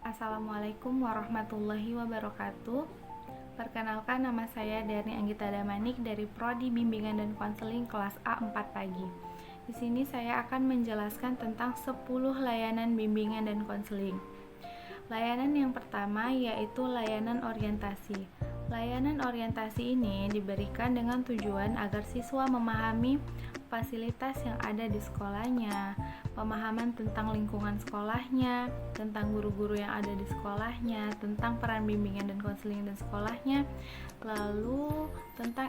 Assalamualaikum warahmatullahi wabarakatuh. Perkenalkan, nama saya Darni Anggita Damanik dari Prodi Bimbingan dan Konseling kelas A 4 pagi. Di sini saya akan menjelaskan tentang 10 layanan bimbingan dan konseling. Layanan yang pertama yaitu layanan orientasi. Layanan orientasi ini diberikan dengan tujuan agar siswa memahami fasilitas yang ada di sekolahnya, pemahaman tentang lingkungan sekolahnya, tentang guru-guru yang ada di sekolahnya, tentang peran bimbingan dan konseling dan sekolahnya, lalu tentang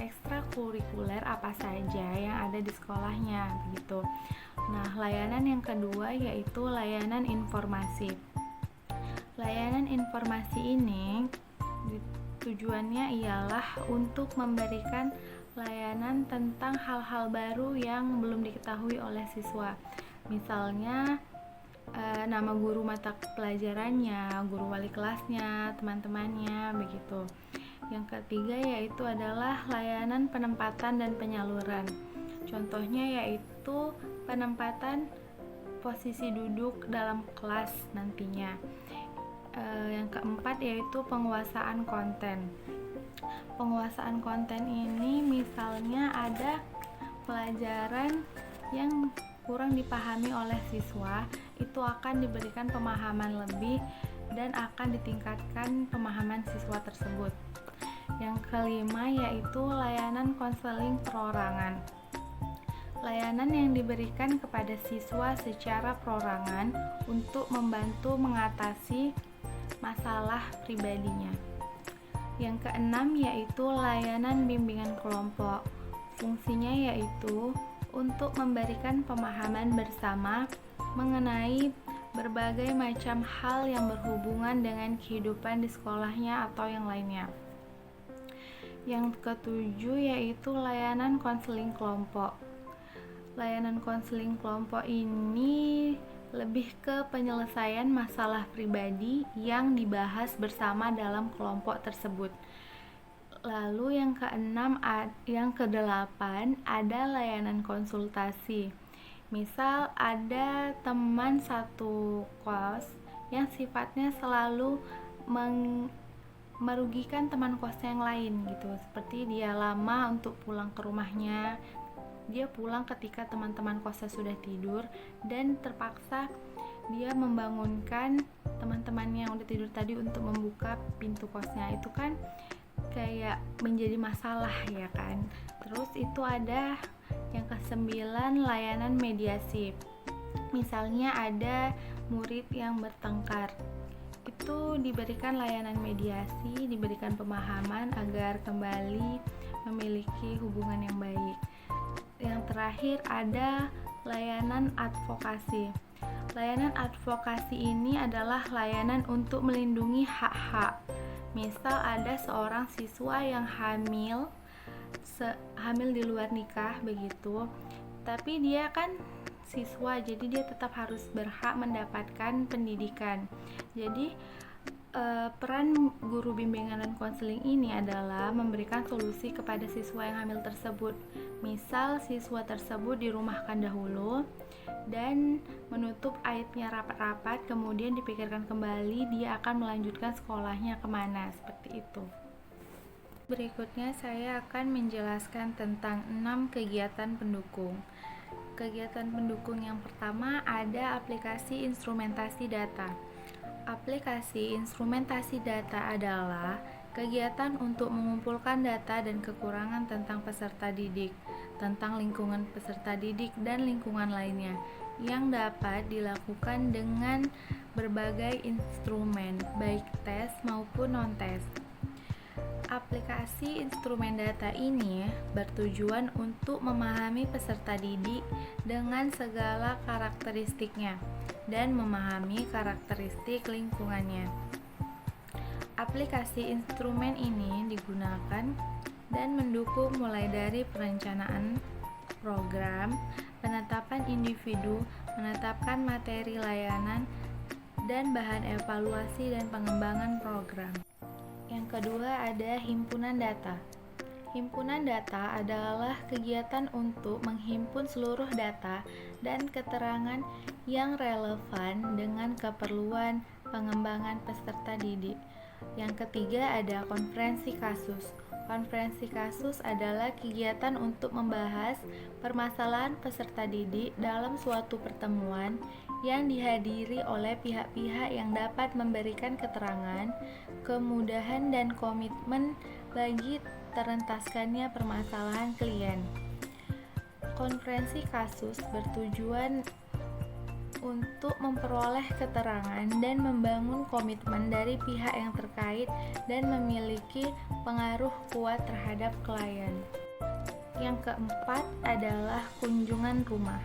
ekstrakurikuler apa saja yang ada di sekolahnya, begitu. Nah, layanan yang kedua yaitu layanan informasi. Layanan informasi ini tujuannya ialah untuk memberikan layanan tentang hal-hal baru yang belum diketahui oleh siswa. Misalnya nama guru mata pelajarannya, guru wali kelasnya, teman-temannya, begitu. Yang ketiga yaitu adalah layanan penempatan dan penyaluran. Contohnya yaitu penempatan posisi duduk dalam kelas nantinya. Yang keempat yaitu penguasaan konten. Penguasaan konten ini misalnya ada pelajaran yang kurang dipahami oleh siswa, itu akan diberikan pemahaman lebih dan akan ditingkatkan pemahaman siswa tersebut. Yang kelima yaitu layanan konseling perorangan. Layanan yang diberikan kepada siswa secara perorangan untuk membantu mengatasi masalah pribadinya. Yang keenam yaitu layanan bimbingan kelompok. Fungsinya yaitu untuk memberikan pemahaman bersama mengenai berbagai macam hal yang berhubungan dengan kehidupan di sekolahnya atau yang lainnya. Yang ketujuh yaitu layanan konseling kelompok. Layanan konseling kelompok ini lebih ke penyelesaian masalah pribadi yang dibahas bersama dalam kelompok tersebut. Lalu yang kedelapan ada layanan konsultasi. Misal ada teman satu kos yang sifatnya selalu merugikan teman kosnya yang lain gitu. Seperti dia lama untuk pulang ke rumahnya, dia pulang ketika teman-teman kosnya sudah tidur dan terpaksa dia membangunkan teman-temannya yang udah tidur tadi untuk membuka pintu kosnya. Itu kan kayak menjadi masalah ya kan. Terus itu ada yang kesembilan layanan mediasi. Misalnya ada murid yang bertengkar, itu diberikan layanan mediasi, diberikan pemahaman agar kembali memiliki hubungan yang baik. Yang terakhir ada layanan advokasi. Layanan advokasi ini adalah layanan untuk melindungi hak-hak. Misal ada seorang siswa yang hamil di luar nikah begitu, tapi dia kan siswa, jadi dia tetap harus berhak mendapatkan pendidikan. Jadi peran guru bimbingan dan konseling ini adalah memberikan solusi kepada siswa yang hamil tersebut. Misal siswa tersebut dirumahkan dahulu dan menutup aibnya rapat-rapat, kemudian dipikirkan kembali dia akan melanjutkan sekolahnya kemana, seperti itu. Berikutnya saya akan menjelaskan tentang 6 kegiatan pendukung. Kegiatan pendukung yang pertama ada aplikasi instrumentasi data. Aplikasi instrumentasi data adalah kegiatan untuk mengumpulkan data dan kekurangan tentang peserta didik, tentang lingkungan peserta didik dan lingkungan lainnya, yang dapat dilakukan dengan berbagai instrumen, baik tes maupun non-tes. Aplikasi instrumen data ini bertujuan untuk memahami peserta didik dengan segala karakteristiknya dan memahami karakteristik lingkungannya. Aplikasi instrumen ini digunakan dan mendukung mulai dari perencanaan program, penetapan individu, menetapkan materi layanan, dan bahan evaluasi dan pengembangan program. Yang kedua ada himpunan data. Himpunan data adalah kegiatan untuk menghimpun seluruh data dan keterangan yang relevan dengan keperluan pengembangan peserta didik. Yang ketiga ada konferensi kasus. Konferensi kasus adalah kegiatan untuk membahas permasalahan peserta didik dalam suatu pertemuan yang dihadiri oleh pihak-pihak yang dapat memberikan keterangan, kemudahan dan komitmen bagi terentaskannya permasalahan klien. Konferensi kasus bertujuan untuk memperoleh keterangan dan membangun komitmen dari pihak yang terkait dan memiliki pengaruh kuat terhadap klien. Yang keempat adalah kunjungan rumah.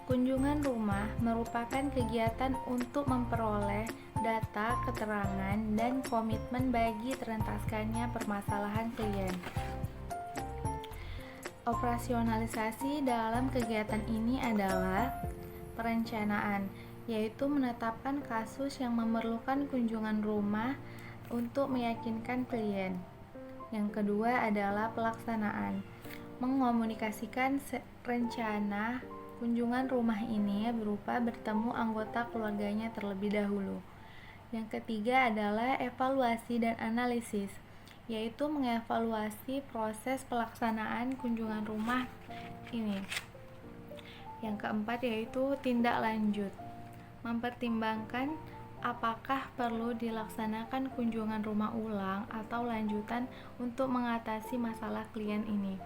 Kunjungan rumah merupakan kegiatan untuk memperoleh data, keterangan, dan komitmen bagi terentaskannya permasalahan klien. Operasionalisasi dalam kegiatan ini adalah perencanaan, yaitu menetapkan kasus yang memerlukan kunjungan rumah untuk meyakinkan klien. Yang kedua adalah pelaksanaan, mengomunikasikan rencana kunjungan rumah ini berupa bertemu anggota keluarganya terlebih dahulu. Yang ketiga adalah evaluasi dan analisis, yaitu mengevaluasi proses pelaksanaan kunjungan rumah ini. Yang keempat yaitu tindak lanjut, mempertimbangkan apakah perlu dilaksanakan kunjungan rumah ulang atau lanjutan untuk mengatasi masalah klien ini.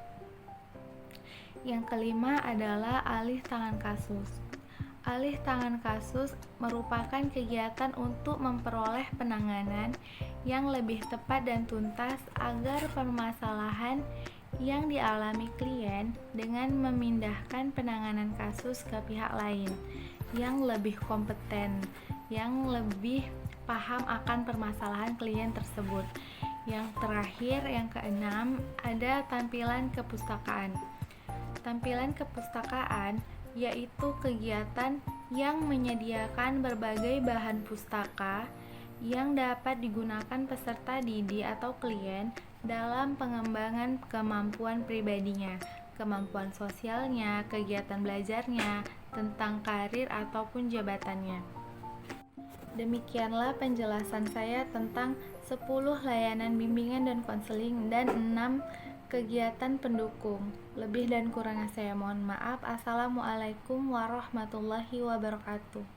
Yang kelima adalah alih tangan kasus. Alih tangan kasus merupakan kegiatan untuk memperoleh penanganan yang lebih tepat dan tuntas agar permasalahan yang dialami klien dengan memindahkan penanganan kasus ke pihak lain yang lebih kompeten, yang lebih paham akan permasalahan klien tersebut. Yang terakhir, yang keenam, ada tampilan kepustakaan. Tampilan kepustakaan yaitu kegiatan yang menyediakan berbagai bahan pustaka yang dapat digunakan peserta didik atau klien dalam pengembangan kemampuan pribadinya, kemampuan sosialnya, kegiatan belajarnya, tentang karir ataupun jabatannya. Demikianlah penjelasan saya tentang 10 layanan bimbingan dan konseling dan 6 kegiatan pendukung. Lebih dan kurangnya saya mohon maaf. Assalamualaikum warahmatullahi wabarakatuh.